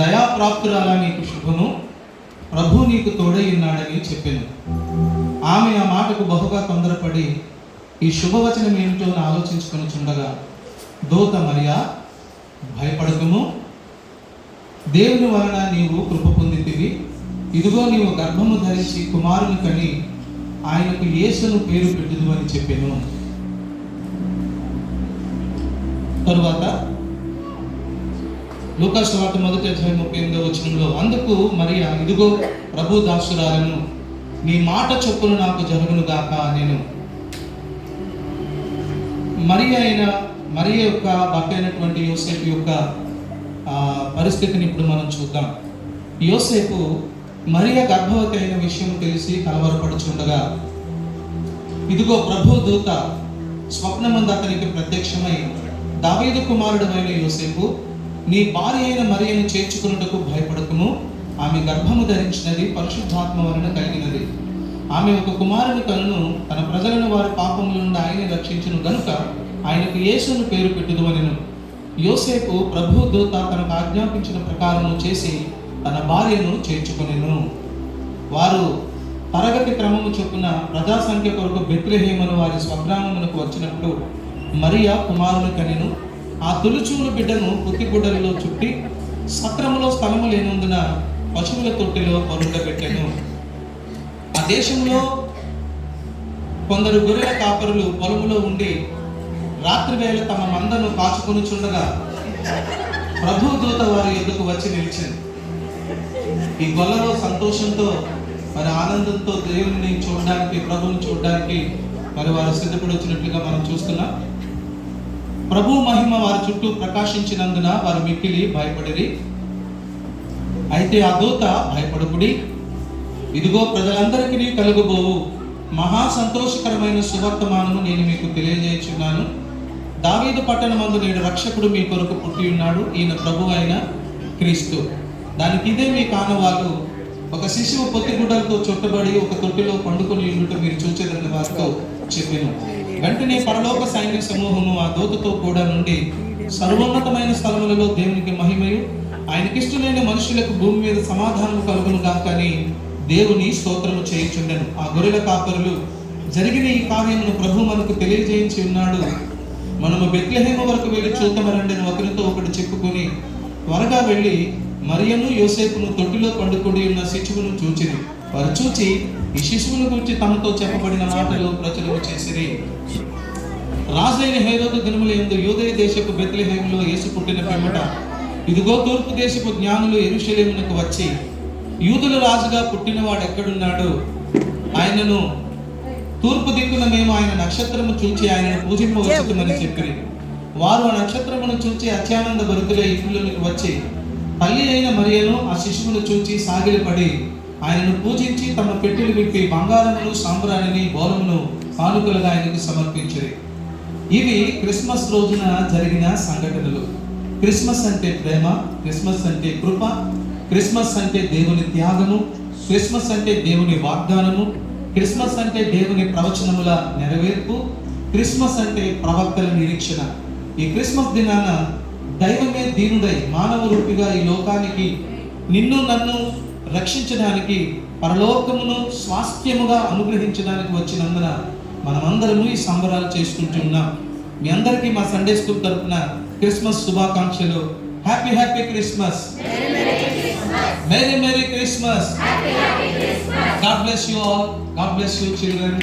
దయాప్రాప్తురాలా నీకు శుభము, ప్రభు నీకు తోడై ఉన్నాడని చెప్పాను. ఆమె ఆ మాటకు బహుగా తొందరపడి ఈ శుభవచనం ఏమిటో అని ఆలోచించుకొని చుండగా దూత మరియా, భయపడకుము, దేవుని వలన నీవు కృప పొందితివి. ఇదిగో నీవు గర్భము ధరించి కుమారుని కని ఆయనకు యేసును పేరు పెట్టుదు అని చెప్పాను. తరువాత లూకా సువార్త 1:38 అందుకు మరియా, ఇదిగో ప్రభు దాసురాలను, నీ మాట చొప్పున నాకు జరుగును గాక నేను. మరియ యొక్క భర్త అయినటువంటి యోసేపు యొక్క పరిస్థితిని ఇప్పుడు మనం చూద్దాం. యోసేపు మరియ గర్భవతి అయిన విషయం తెలిసి కలవరపడుచుండగా ఇదిగో ప్రభు దూత స్వప్నమందు అతనికి ప్రత్యక్షమై, దావీదు కుమారుడు అయిన యోసేపు, నీ భార్య అయిన మరియను చేర్చుకున్నటకు భయపడకుము, ఆమె గర్భము ధరించినది పరిశుద్ధాత్మ వలన కలిగినది. ఆమె ఒక కుమారుని కనును, తన ప్రజలను వారి పాపముల నుండి ఆయన రక్షించును గనుక ఆయనకు యేసును పేరు పెట్టుదు అనెను. యోసేపు ప్రభు దూత తనకు ఆజ్ఞాపించిన ప్రకారము చేసి తన భార్యను చేర్చుకొనెను. వారు తరగతి క్రమము చొప్పున ప్రజా సంఖ్య కొరకు బెత్లెహేమును వారి స్వగ్రామమునకు వచ్చినప్పుడు మరియా కుమారుని కనెను. ఆ తొలిచూలు బిడ్డను పుత్తిగుడ్డలలో చుట్టి సత్రములో స్థలము లేనందున పశువుల తొట్టిలో పరుండబెట్టెను. ఆ దేశంలో కొందరు గొర్రెల కాపరులు పొలములో ఉండి రాత్రి వేళ తమ మందను కాచుకొని చుండగా ప్రభు దూత వారి ఎదుకు వచ్చి నిలిచింది. ఈ గొల్లలో సంతోషంతో మరి ఆనందంతో దేవుని చూడడానికి, ప్రభువుని చూడడానికి మరి వారు సిద్ధపడి వచ్చినట్లుగా మనం చూస్తున్నాం. ప్రభు మహిమ వారి చుట్టూ ప్రకాశించినందున వారు మిక్కిలి భయపడిరి. అయితే ఆ దూత, భయపడకుడి, ఇదిగో ప్రజలందరికీ కలుగబోవు మహా సంతోషకరమైన సువర్తమానము నేను మీకు తెలియజేయుచున్నాను. దావీదు పట్టణమందు నేడు రక్షకుడు మీ కొరకు పుట్టి ఉన్నాడు, ఈయన ప్రభు అయిన క్రీస్తు. దానికి ఇదే మీ కానవాలు, ఒక శిశువు పొత్తిగుడ్డలతో చుట్టబడి ఒక తొట్టిలో పండుకొని ఉండుట మీరు చూచేదని వారితో చెప్పెను. వెంటనే పరలోక సైన్య సమూహము ఆ దూతతో కూడా నుండి సర్వోన్నతమైన స్థలములలో దేవునికి మహిమయు, ఆయనకిష్టులైన మనుషులకు భూమి మీద సమాధానము కలుగును గాక అని దేవుని స్తోత్రము చేయించుండెను. ఆ గొర్రెల కాపరులు, జరిగిన ఈ కార్యమును ప్రభు మనకు తెలియజేయించి ఉన్నాడు, మనము బెత్లెహేము వరకు వెళ్ళి చూద్దామరండి ఒకరితో ఒకటి చెప్పుకొని త్వరగా వెళ్ళి మరియను యోసేపును తొట్టిలో పండుకొని ఉన్న శిశువును చూచిరి. వారు చూచి ఈ శిశువును గురించి తమతో చెప్పబడిన మాటలు ప్రచురము చేసిరి. రాజైన హేరోదు దినముల యందు యూదయ దేశపు బెత్లెహేములో యేసు పుట్టిన పిమ్మట ఇదిగో తూర్పు దేశపు జ్ఞానులు యెరూషలేమునకు వచ్చి, యూదుల రాజుగా పుట్టినవాడు ఎక్కడున్నాడు, ఆయనను తూర్పు దిక్కున మేము ఆయన నక్షత్రము చూచి ఆయనను పూజింపవచ్చుమని చెప్పిరి. వారు ఆ నక్షత్రమును చూచి అత్యానంద భరితులై ఇంట్లోనికి వచ్చి తల్లి అయిన మరియను ఆ శిశువును చూచి సాగిలపడి ఆయనను పూజించి తమ పెట్టెలు విప్పి బంగారమును, సాంబ్రాణిని, బోరమును కానుకలుగా ఆయనకు సమర్పించిరి. ఇవి క్రిస్మస్ రోజున జరిగిన సంఘటనలు. క్రిస్మస్ అంటే ప్రేమ, క్రిస్మస్ అంటే కృప, క్రిస్మస్ అంటే దేవుని త్యాగము, క్రిస్మస్ అంటే దేవుని వాగ్దానము, క్రిస్మస్ అంటే దేవుని ప్రవచనముల నెరవేర్పు, క్రిస్మస్ అంటే ప్రవక్తల నిరీక్షణ. ఈ క్రిస్మస్ దినాన దైవమే దీనుడై మానవ రూపిగా ఈ లోకానికి నిన్ను నన్ను రక్షించడానికి, పరలోకమును స్వాస్థ్యముగా అనుగ్రహించడానికి వచ్చినందున మనమందరము ఈ సంబరాలు చేసుకుంటున్నాం. మీ అందరికీ మా సండే స్కూల్ తరపున క్రిస్మస్ శుభాకాంక్షలు. Happy happy Christmas, merry merry Christmas. God bless you all. God bless you children.